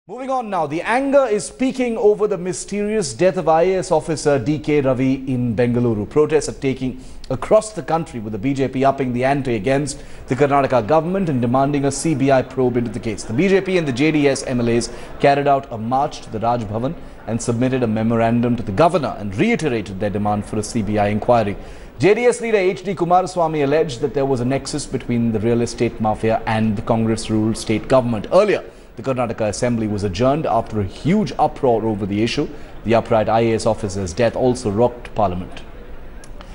Moving on now, the anger is peaking over the mysterious death of IAS officer D.K. Ravi in Bengaluru. Protests are taking across the country, with the BJP upping the ante against the Karnataka government and demanding a CBI probe into the case. The BJP and the JDS MLAs carried out a march to the Raj Bhavan and submitted a memorandum to the governor and reiterated their demand for a CBI inquiry. JDS leader H.D. Kumaraswamy alleged that there was a nexus between the real estate mafia and the Congress-ruled state government. Earlier, the Karnataka Assembly was adjourned after a huge uproar over the issue. The upright IAS officer's death also rocked Parliament.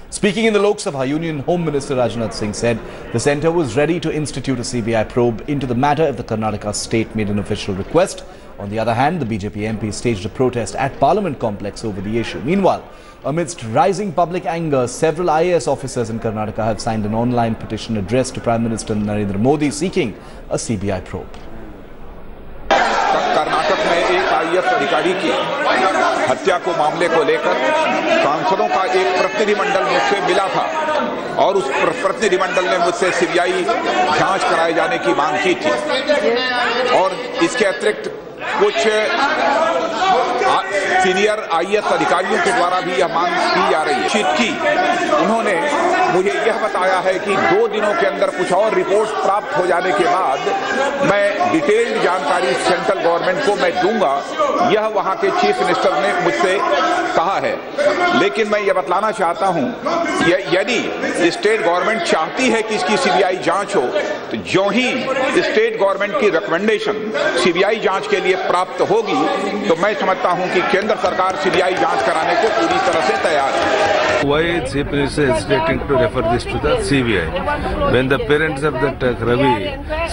Speaking in the Lok Sabha, Union Home Minister Rajnath Singh said the centre was ready to institute a CBI probe into the matter if the Karnataka state made an official request. On the other hand, the BJP MP staged a protest at Parliament complex over the issue. Meanwhile, amidst rising public anger, several IAS officers in Karnataka have signed an online petition addressed to Prime Minister Narendra Modi seeking a CBI probe. Karnataka में एक IAS अधिकारी की हत्या को मामले को लेकर सांसदों का एक प्रतिनिधिमंडल मुझसे मिला था और उस प्रतिनिधिमंडल ने मुझसे सीबीआई जांच कराए जाने की मांग की थी और इसके अतिरिक्त कुछ सीनियर आईएएस अधिकारियों के द्वारा भी यह मांग की जा रही है। उन्होंने मुझे यह बताया है कि 2 दिनों के अंदर कुछ और रिपोर्ट प्राप्त हो जाने के बाद मैं डिटेल्ड जानकारी सेंट्रल गवर्नमेंट को मैं दूंगा। यह वहां के चीफ मिनिस्टर ने मुझसे कहा है, लेकिन मैं यह बतलाना चाहता हूं यदि स्टेट गवर्नमेंट चाहती है कि इसकी सीबीआई जांच हो तो जो ही स्टेट गवर्नमेंट की रिकमेंडेशन सीबीआई जांच के लिए प्राप्त होगी तो मैं समझता हूं कि केंद्र सरकार सीबीआई जांच कराने को पूरी तरह से तैयार है। Why Chief Minister is hesitating to refer this to the CBI? When the parents of that Ravi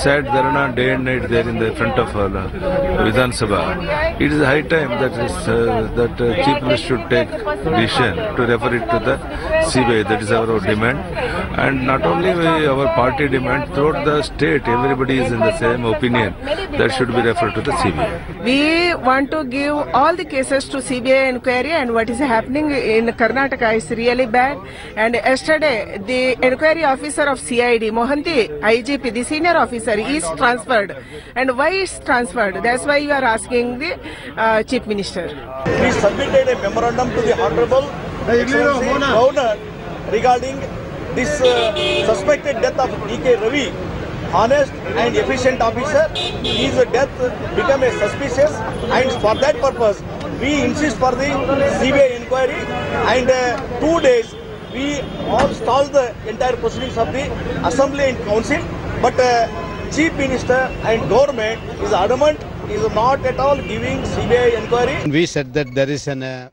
sat Dharna day and night there in the front of Vidhan Sabha, it is high time that Chief Minister should take decision to refer it to the CBI. That is our demand, and not only our party demand, throughout the state everybody is in the same opinion that should be referred to the CBI. We want to give all the cases to CBI inquiry, and what is happening in Karnataka is really bad. And yesterday, the inquiry officer of CID, Mohanty, IGP, the senior officer, is transferred. And why is transferred? That's why you are asking the Chief Minister. We submitted a memorandum to the Honorable Governor regarding this suspected death of D.K. Ravi. Honest and efficient officer, his death became a suspicious, and for that purpose we insist for the CBI inquiry, and 2 days we all stalled the entire proceedings of the Assembly and Council, but Chief Minister and government is adamant, is not at all giving CBI inquiry. We said that there is an